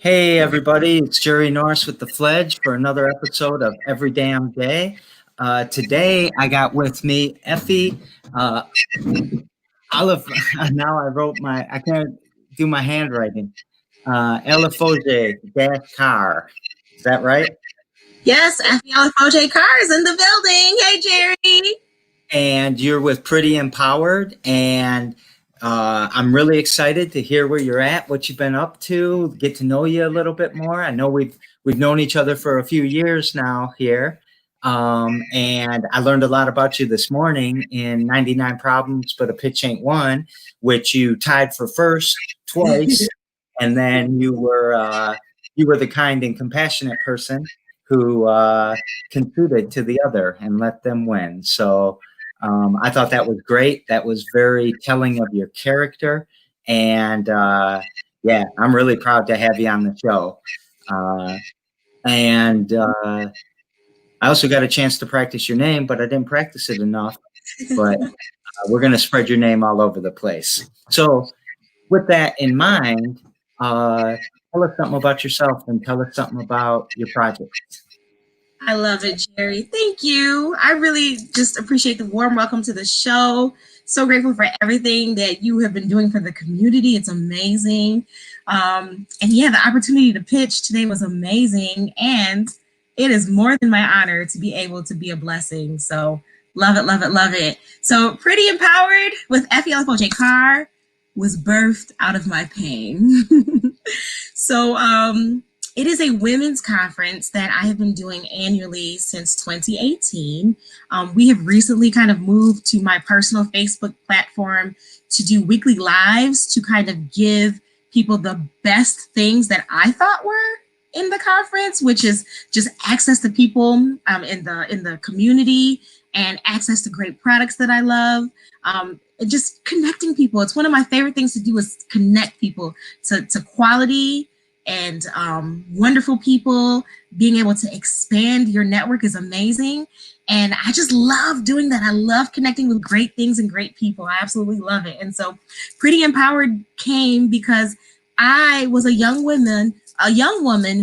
Hey everybody, it's Jerry Norris with the Fledge for another episode of Every Damn Day. Today I got with me Effie Olive. Now I can't do my handwriting. Alofoje-Carr. Is that right? Yes, Effie Alofoje-Carr is in the building. Hey, Jerry. And you're with Pretty Empowered, and I'm really excited to hear where you're at, what you've been up to, get to know you a little bit more. I know we've known each other for a few years now here, and I learned a lot about you this morning in 99 Problems, but a Pitch Ain't One, which you tied for first twice, and then you were the kind and compassionate person who conceded to the other and let them win. So. I thought that was great. That was very telling of your character. And yeah, I'm really proud to have you on the show. And I also got a chance to practice your name, but I didn't practice it enough. But we're going to spread your name all over the place. So with that in mind, tell us something about yourself and tell us something about your project. I love it, Jerry. Thank you. I really just appreciate the warm welcome to the show. So grateful for everything that you have been doing for the community. It's amazing. And yeah, the opportunity to pitch today was amazing. And it is more than my honor to be able to be a blessing. So love it, love it, love it. So Pretty Empowered with Effie Alofoje-Carr was birthed out of my pain. So, it is a women's conference that I have been doing annually since 2018. We have recently kind of moved to my personal Facebook platform to do weekly lives to kind of give people the best things that I thought were in the conference, which is just access to people in the community and access to great products that I love. Just connecting people. It's one of my favorite things to do is connect people to quality and wonderful people. Being able to expand your network is amazing. And I just love doing that. I love connecting with great things and great people. I absolutely love it. And so Pretty Empowered came because I was a young woman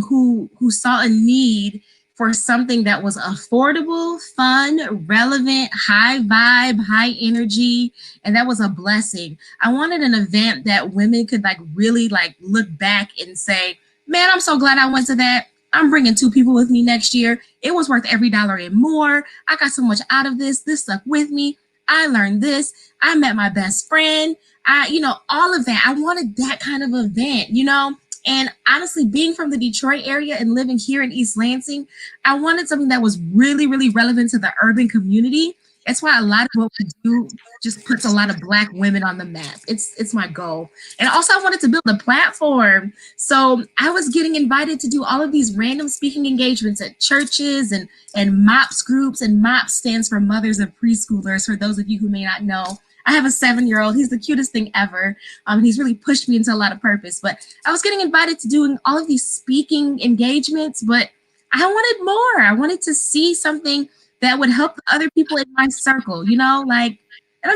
who saw a need for something that was affordable, fun, relevant, high vibe, high energy, and that was a blessing. I wanted an event that women could really look back and say, man, I'm so glad I went to that. I'm bringing 2 people with me next year. It was worth every dollar and more. I got so much out of this. This stuck with me. I learned this. I met my best friend. All of that. I wanted that kind of event, And honestly, being from the Detroit area and living here in East Lansing, I wanted something that was really, really relevant to the urban community. That's why a lot of what we do just puts a lot of Black women on the map. It's my goal. And also I wanted to build a platform. So I was getting invited to do all of these random speaking engagements at churches and MOPS groups. And MOPS stands for Mothers of Preschoolers, for those of you who may not know. I have a 7-year-old. He's the cutest thing ever. He's really pushed me into a lot of purpose. But I was getting invited to doing all of these speaking engagements, but I wanted more. I wanted to see something that would help other people in my circle, and I'm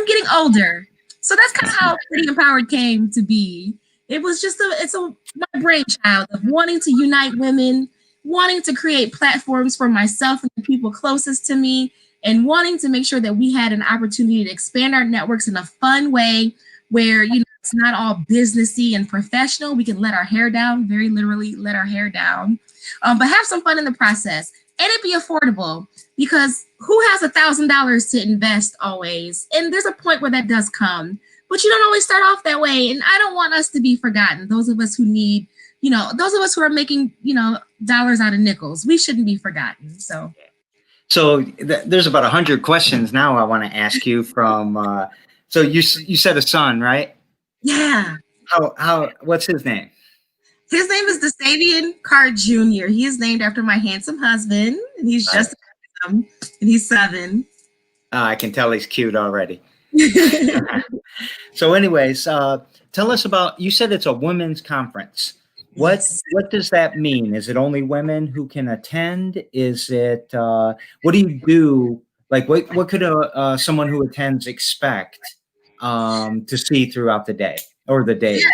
getting older. So that's kind of how Pretty Empowered came to be. It was just my brainchild of wanting to unite women, wanting to create platforms for myself and the people closest to me, and wanting to make sure that we had an opportunity to expand our networks in a fun way where, it's not all businessy and professional. We can let our hair down, very literally let our hair down, but have some fun in the process. And it be affordable, because who has $1,000 to invest always? And there's a point where that does come, but you don't always start off that way. And I don't want us to be forgotten. Those of us who need, those of us who are making, dollars out of nickels, we shouldn't be forgotten. So there's about 100 questions now I want to ask you from, so you said a son, right? Yeah. What's his name? His name is DeSavian Carr Jr. He is named after my handsome husband, and he's just handsome, and he's 7. I can tell he's cute already. So anyways, tell us about, you said it's a women's conference. What does that mean? Is it only women who can attend? Is it, what do you do? Like, what could someone who attends expect to see throughout the day or the days?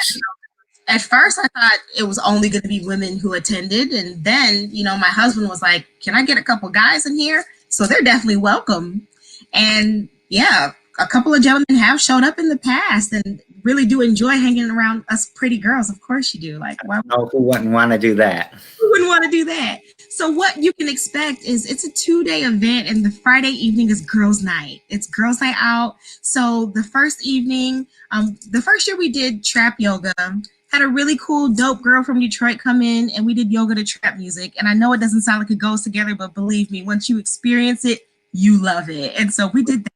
At first, I thought it was only going to be women who attended. And then, my husband was like, can I get a couple guys in here? So they're definitely welcome. And yeah, a couple of gentlemen have showed up in the past and really do enjoy hanging around us pretty girls. Of course you do. Like, why who wouldn't want to do that? Who wouldn't want to do that? So what you can expect is it's a 2-day event, and the Friday evening is girls' night. It's girls' night out. So the first evening, the first year we did trap yoga, had a really cool, dope girl from Detroit come in, and we did yoga to trap music. And I know it doesn't sound like it goes together, but believe me, once you experience it, you love it. And so we did that.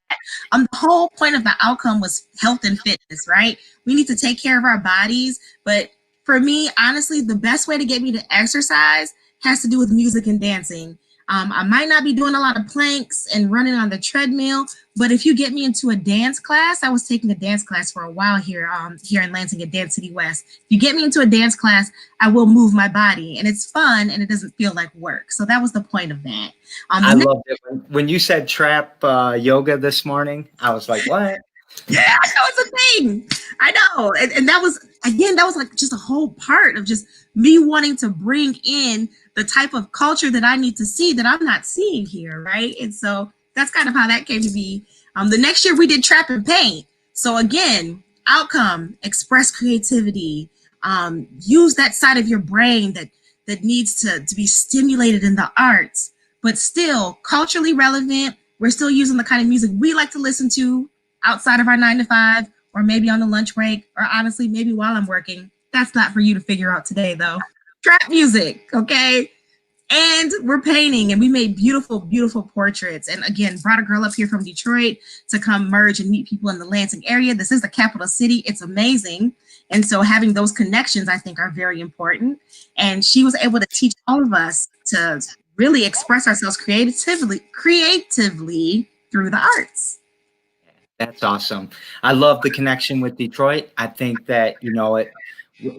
The whole point of the outcome was health and fitness, right? We need to take care of our bodies. But for me, honestly, the best way to get me to exercise has to do with music and dancing. I might not be doing a lot of planks and running on the treadmill, but if you get me into a dance class, I was taking a dance class for a while here in Lansing at Dance City West. If you get me into a dance class, I will move my body, and it's fun, and it doesn't feel like work. So that was the point of that. I loved it. When you said trap yoga this morning, I was like, what? Yeah, I know it's a thing. I know. And that was like just a whole part of just me wanting to bring in the type of culture that I need to see that I'm not seeing here, right? And so that's kind of how that came to be. The next year we did trap and paint. So again, outcome, express creativity, use that side of your brain that needs to be stimulated in the arts, but still culturally relevant. We're still using the kind of music we like to listen to outside of our 9 to 5, or maybe on the lunch break, or honestly, maybe while I'm working. That's not for you to figure out today, though. Trap music, okay? And we're painting, and we made beautiful, beautiful portraits. And again, brought a girl up here from Detroit to come merge and meet people in the Lansing area. This is the capital city. It's amazing. And so having those connections, I think, are very important. And she was able to teach all of us to really express ourselves creatively through the arts. That's awesome. I love the connection with Detroit. I think that,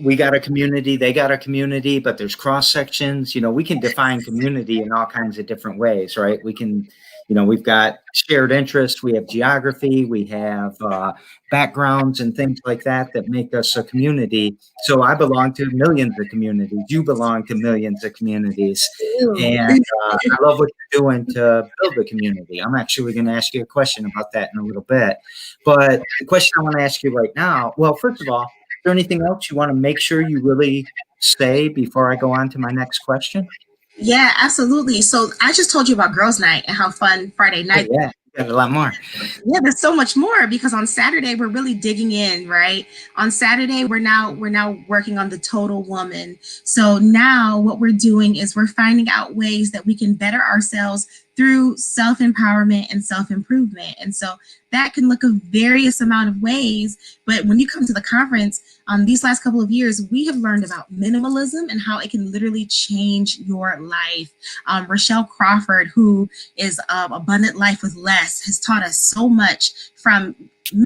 we got a community, they got a community, but there's cross sections. We can define community in all kinds of different ways, right? We can, we've got shared interests, we have geography, we have backgrounds and things like that make us a community. So I belong to millions of communities. You belong to millions of communities. And I love what you're doing to build the community. I'm actually going to ask you a question about that in a little bit. But the question I want to ask you right now, well, first of all, is there anything else you want to make sure you really say before I go on to my next question? Yeah, absolutely. So I just told you about girls' night and how fun Friday night. Oh, yeah, you got a lot more. Yeah, there's so much more, because on Saturday we're really digging in, right? On Saturday we're now working on the total woman. So now what we're doing is we're finding out ways that we can better ourselves through self-empowerment and self-improvement. And so that can look a various amount of ways. But when you come to the conference, these last couple of years, we have learned about minimalism and how it can literally change your life. Rochelle Crawford, who is Abundant Life with Less, has taught us so much, from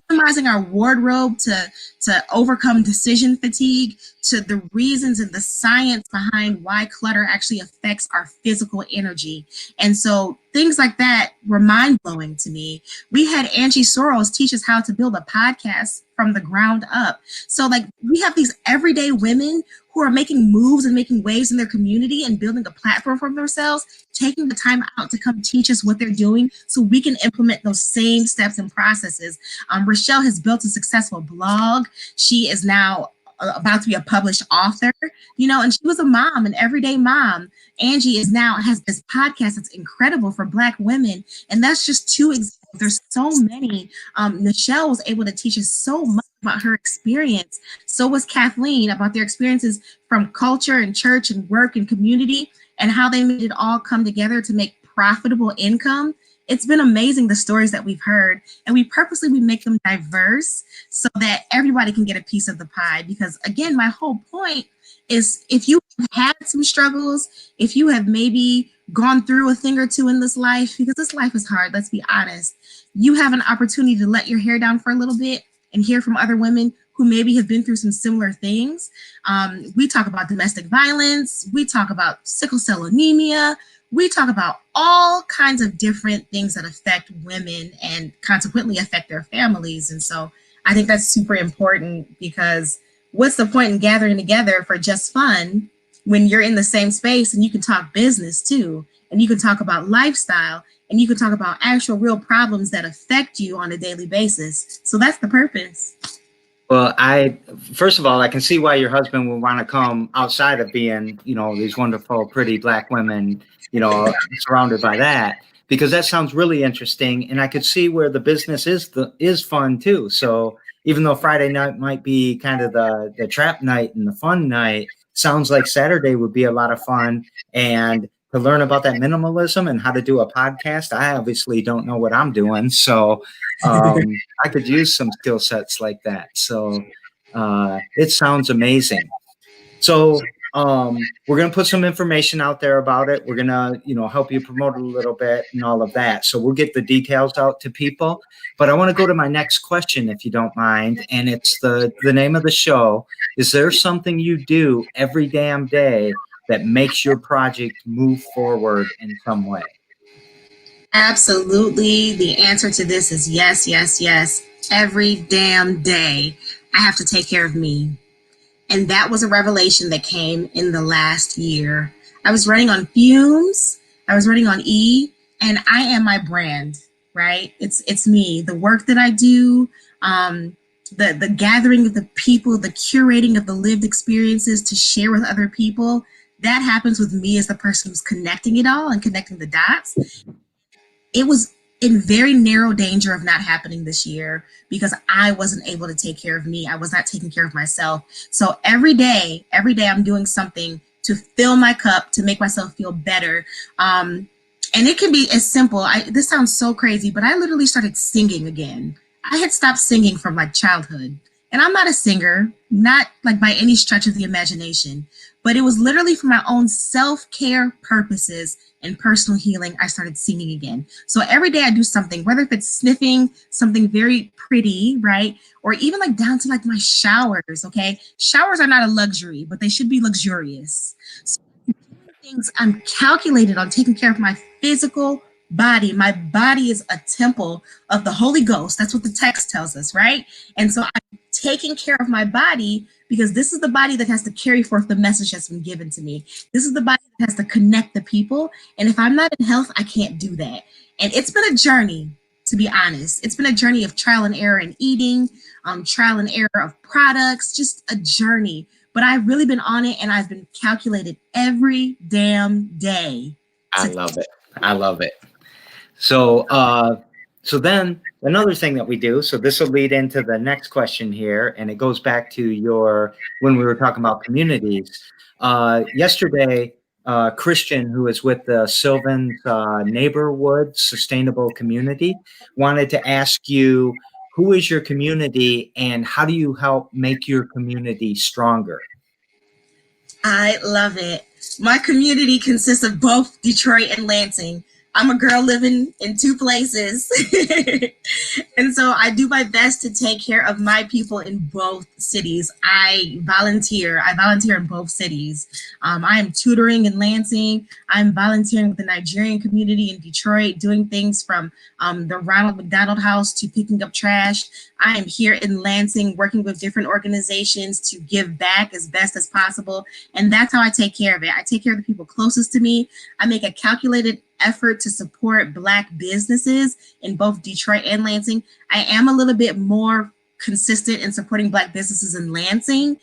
minimizing our wardrobe to overcome decision fatigue, to the reasons and the science behind why clutter actually affects our physical energy. And so things like that were mind-blowing to me. We had Angie Soros teach us how to build a podcast from the ground up. So like, we have these everyday women who are making moves and making waves in their community and building a platform for themselves, taking the time out to come teach us what they're doing so we can implement those same steps and processes. Rochelle has built a successful blog. She is now about to be a published author, and she was a mom, an everyday mom. Angie has this podcast that's incredible for Black women. And that's just two examples. There's so many. Nichelle was able to teach us so much about her experience. So was Kathleen, about their experiences from culture and church and work and community, and how they made it all come together to make profitable income. It's been amazing, the stories that we've heard, and we make them diverse so that everybody can get a piece of the pie. Because again, my whole point is, if you have had some struggles, if you have maybe gone through a thing or two in this life, because this life is hard, let's be honest, you have an opportunity to let your hair down for a little bit and hear from other women who maybe have been through some similar things. We talk about domestic violence, we talk about sickle cell anemia, we talk about all kinds of different things that affect women and consequently affect their families. And so I think that's super important, because what's the point in gathering together for just fun when you're in the same space and you can talk business too, and you can talk about lifestyle, and you can talk about actual real problems that affect you on a daily basis. So that's the purpose. Well, first of all, I can see why your husband would want to come outside of being, these wonderful, pretty Black women, surrounded by that, because that sounds really interesting. And I could see where the business is fun too. So even though Friday night might be kind of the trap night and the fun night, sounds like Saturday would be a lot of fun. And to learn about that minimalism and how to do a podcast, I obviously don't know what I'm doing. So I could use some skill sets like that. So it sounds amazing. So we're going to put some information out there about it. We're going to, help you promote it a little bit and all of that. So we'll get the details out to people. But I want to go to my next question, if you don't mind. And it's the name of the show. Is there something you do every damn day that makes your project move forward in some way? Absolutely. The answer to this is yes, yes, yes. Every damn day, I have to take care of me. And that was a revelation that came in the last year. I was running on fumes. I was running on E, and I am my brand, right? It's me. The work that I do, the gathering of the people, the curating of the lived experiences to share with other people, that happens with me as the person who's connecting it all and connecting the dots. It was in very narrow danger of not happening this year because I wasn't able to take care of me. I was not taking care of myself. So every day I'm doing something to fill my cup, to make myself feel better. And it can be as simple. This sounds so crazy, but I literally started singing again. I had stopped singing from like childhood. And I'm not a singer, not like by any stretch of the imagination, but it was literally for my own self-care purposes and personal healing. I started singing again. So every day I do something, whether if it's sniffing something very pretty, right? Or even like down to like my showers, okay? Showers are not a luxury, but they should be luxurious. So things I'm calculated on taking care of my physical body. My body is a temple of the Holy Ghost. That's what the text tells us, right? And so I'm taking care of my body because this is the body that has to carry forth the message that's been given to me. This is the body that has to connect the people. And if I'm not in health, I can't do that. And it's been a journey, to be honest. It's been a journey of trial and error in eating, trial and error of products, just a journey. But I've really been on it, and I've been calculated every damn day. I love it. I love it. So then another thing that we do, so this will lead into the next question here, and it goes back to when we were talking about communities. Yesterday, Christian, who is with the Sylvan's Neighborhood Sustainable Community, wanted to ask you, who is your community and how do you help make your community stronger? I love it. My community consists of both Detroit and Lansing. I'm a girl living in two places. And so I do my best to take care of my people in both cities. I volunteer in both cities. I am tutoring in Lansing. I'm volunteering with the Nigerian community in Detroit, doing things from the Ronald McDonald House to picking up trash. I am here in Lansing working with different organizations to give back as best as possible. And that's how I take care of it. I take care of the people closest to me. I make a calculated effort to support Black businesses in both Detroit and Lansing. I am a little bit more consistent in supporting Black businesses in Lansing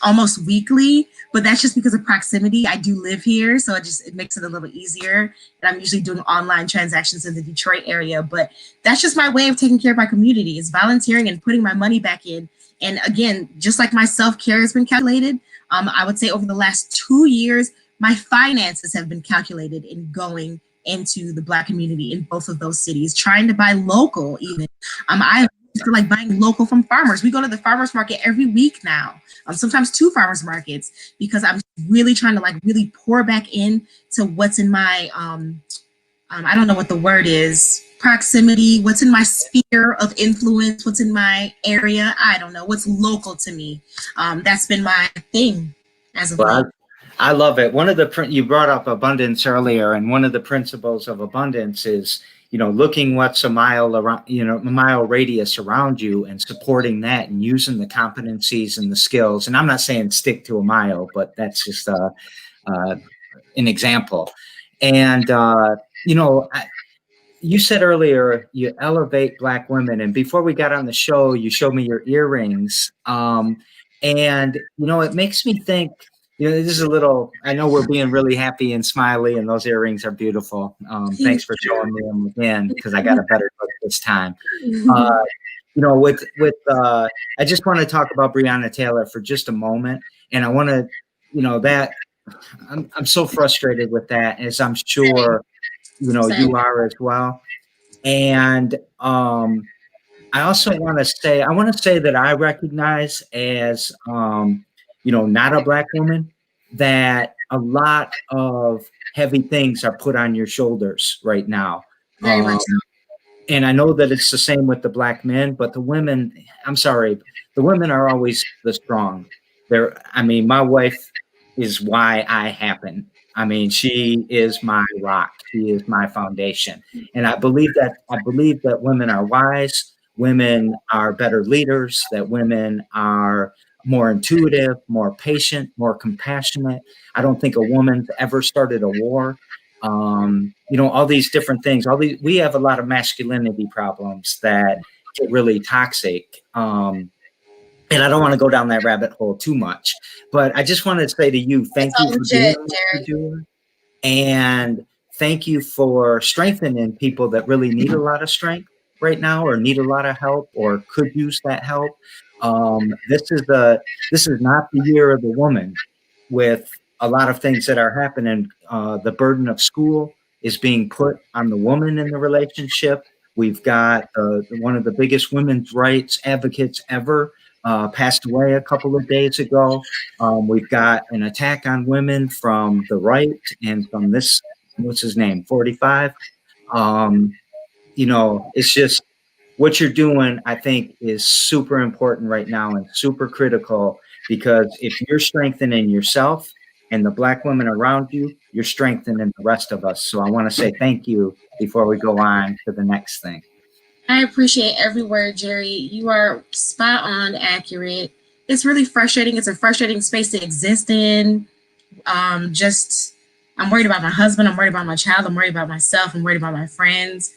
almost weekly, but that's just because of proximity. I do live here, so it makes it a little easier. And I'm usually doing online transactions in the Detroit area, but that's just my way of taking care of my community, is volunteering and putting my money back in. And again, just like my self-care has been calculated, I would say over the last 2 years, my finances have been calculated in going into the Black community in both of those cities, trying to buy local even. I feel like buying local from farmers. We go to the farmers market every week now, sometimes 2 farmers markets, because I'm really trying to really pour back in to what's in my, I don't know what the word is, proximity, what's in my sphere of influence, what's in my area. I don't know, what's local to me. That's been my thing as of late. I love it. You brought up abundance earlier, and one of the principles of abundance is, looking what's a mile around, a mile radius around you and supporting that and using the competencies and the skills. And I'm not saying stick to a mile, but that's just an example. And, you said earlier you elevate Black women, and before we got on the show, you showed me your earrings. And it makes me think. This is a little. I know we're being really happy and smiley, and those earrings are beautiful. Thanks for showing me them again because I got a better look this time. I just want to talk about Breonna Taylor for just a moment, and I want to, that I'm so frustrated with that, as I'm sure you are as well. And I also want to say that I recognize as not a Black woman, that a lot of heavy things are put on your shoulders right now. Very much so. And I know that it's the same with the Black men, but the women, I'm sorry, the women are always the strong. My wife is why I happen. She is my rock. She is my foundation. And I believe that women are wise, women are better leaders, that women are more intuitive, more patient, more compassionate. I don't think a woman's ever started a war. All these different things, we have a lot of masculinity problems that get really toxic. And I don't want to go down that rabbit hole too much, but I just wanted to say to you, thank you for doing what you're doing. And thank you for strengthening people that really need a lot of strength right now, or need a lot of help, or could use that help. This is not the year of the woman, with a lot of things that are happening. The burden of school is being put on the woman in the relationship. We've got one of the biggest women's rights advocates ever passed away a couple of days ago. We've got an attack on women from the right and from this, what's his name, 45. It's just what you're doing, I think, is super important right now and super critical, because if you're strengthening yourself and the Black women around you, you're strengthening the rest of us. So I want to say thank you before we go on to the next thing. I appreciate every word, Jerry. You are spot on, accurate. It's really frustrating. It's a frustrating space to exist in. I'm worried about my husband. I'm worried about my child. I'm worried about myself. I'm worried about my friends.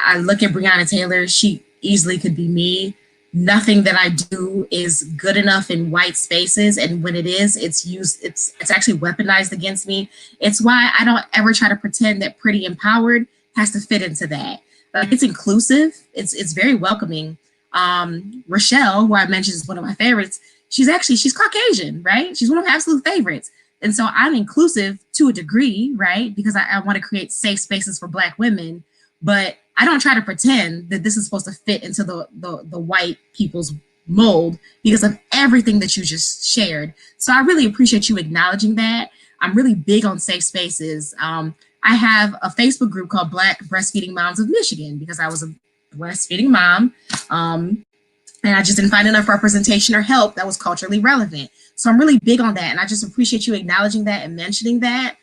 I look at Breonna Taylor. She easily could be me. Nothing that I do is good enough in white spaces. And when it is, it's actually weaponized against me. It's why I don't ever try to pretend that Pretty Empowered has to fit into that. Like, it's inclusive. It's very welcoming. Rochelle, who I mentioned is one of my favorites, she's Caucasian, right? She's one of my absolute favorites. And so I'm inclusive to a degree, right? Because I want to create safe spaces for Black women, but I don't try to pretend that this is supposed to fit into the white people's mold because of everything that you just shared. So I really appreciate you acknowledging that. I'm really big on safe spaces. I have a Facebook group called Black Breastfeeding Moms of Michigan because I was a breastfeeding mom. And I just didn't find enough representation or help that was culturally relevant. So I'm really big on that. And I just appreciate you acknowledging that and mentioning that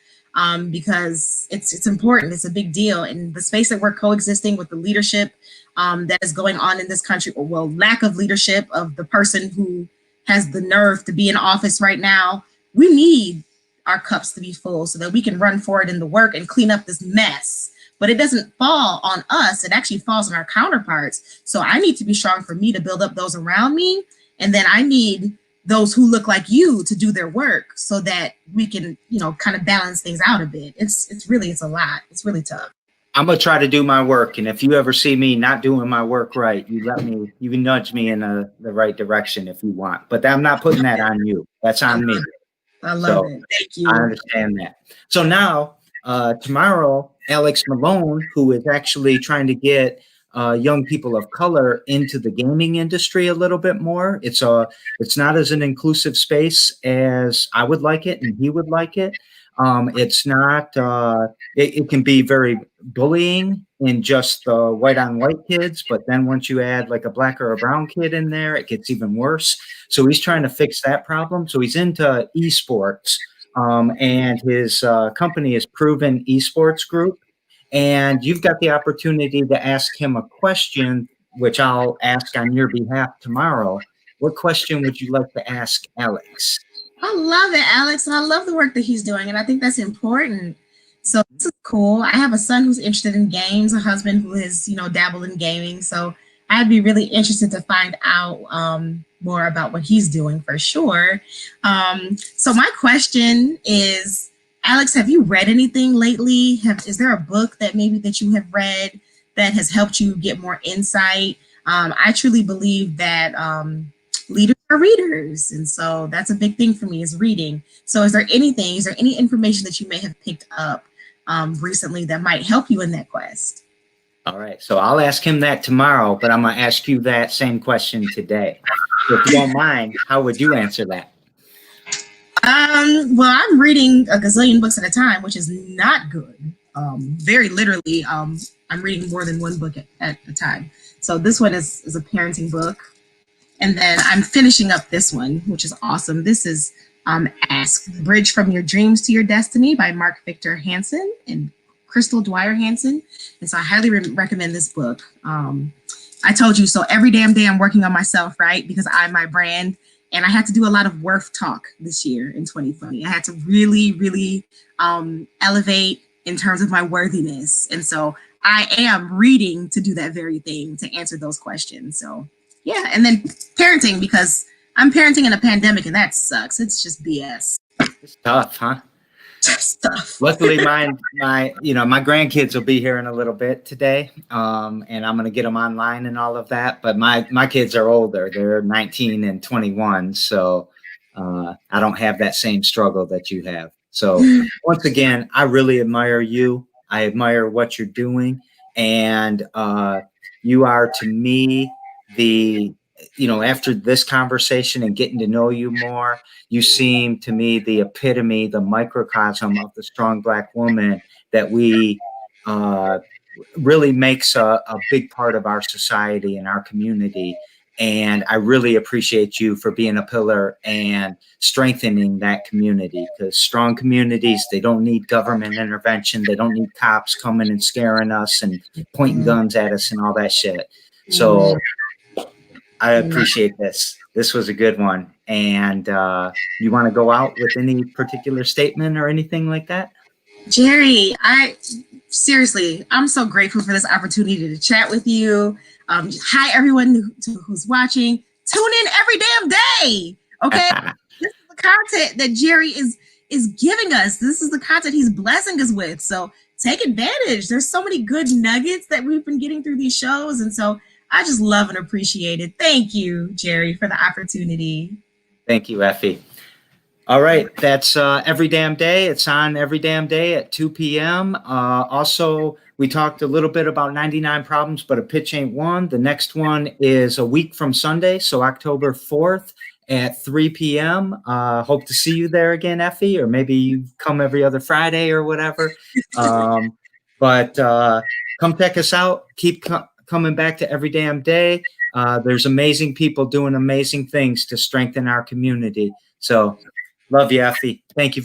because it's important. It's a big deal. And the space that we're coexisting with, the leadership that is going on in this country, or well, lack of leadership of the person who has the nerve to be in office right now, we need our cups to be full so that we can run forward in the work and clean up this mess. But it doesn't fall on us. It actually falls on our counterparts. So I need to be strong for me to build up those around me. And then I need those who look like you to do their work so that we can, kind of balance things out a bit. It's a lot. It's really tough. I'm going to try to do my work. And if you ever see me not doing my work right, you can nudge me in the right direction if you want. But I'm not putting that on you. That's on me. I love it. Thank you. I understand that. So now, tomorrow, Alex Malone, who is actually trying to get young people of color into the gaming industry a little bit more. It's not as an inclusive space as I would like it and he would like it. It's not. It can be very bullying in just the white on white kids, but then once you add like a black or a brown kid in there, it gets even worse. So he's trying to fix that problem. So he's into esports, and his company is Proven Esports Group. and you've got the opportunity to ask him a question, which I'll ask on your behalf tomorrow. What question would you like to ask Alex? I love it, Alex, and I love the work that he's doing, and I think that's important. So this is cool. I have a son who's interested in games, a husband who has, dabbled in gaming. So I'd be really interested to find out more about what he's doing for sure. So my question is, Alex, have you read anything lately? Is there a book that you have read that has helped you get more insight? I truly believe that leaders are readers, and so that's a big thing for me is reading. So is there any information that you may have picked up recently that might help you in that quest? All right, so I'll ask him that tomorrow, but I'm going to ask you that same question today. So if you don't mind, how would you answer that? Well, I'm reading a gazillion books at a time, which is not good. Very literally, I'm reading more than one book at a time. So this one is a parenting book. And then I'm finishing up this one, which is awesome. This is Ask, Bridge from Your Dreams to Your Destiny by Mark Victor Hansen and Crystal Dwyer Hansen. And so I highly recommend this book. I told you, so every damn day I'm working on myself, right? Because I'm my brand. And I had to do a lot of worth talk this year in 2020. I had to really, really elevate in terms of my worthiness. And so I am reading to do that very thing, to answer those questions. So yeah, and then parenting, because I'm parenting in a pandemic and that sucks. It's just BS. It's tough, huh? Just tough. Luckily, my grandkids will be here in a little bit today, and I'm going to get them online and all of that. But my kids are older; they're 19 and 21, so I don't have that same struggle that you have. So once again, I really admire you. I admire what you're doing, and you are to me after this conversation and getting to know you more, you seem to me the epitome, the microcosm of the strong Black woman that we really makes a big part of our society and our community. And I really appreciate you for being a pillar and strengthening that community, because strong communities, they don't need government intervention. They don't need cops coming and scaring us and pointing guns at us and all that shit. So I appreciate this. This was a good one. And you want to go out with any particular statement or anything like that? Jerry, seriously, I'm so grateful for this opportunity to chat with you. Hi, everyone who's watching. Tune in every damn day. Okay. This is the content that Jerry is giving us. This is the content he's blessing us with. So take advantage. There's so many good nuggets that we've been getting through these shows. And so I just love and appreciate it. Thank you, Jerry, for the opportunity. Thank you, Effie. All right. That's Every Damn Day. It's on every damn day at 2 p.m. Also, we talked a little bit about 99 Problems, but a Pitch Ain't One. The next one is a week from Sunday, so October 4th at 3 p.m. Hope to see you there again, Effie, or maybe you come every other Friday or whatever. But come check us out. Keep coming back to Every Damn Day. There's amazing people doing amazing things to strengthen our community. So love you, Effie. Thank you.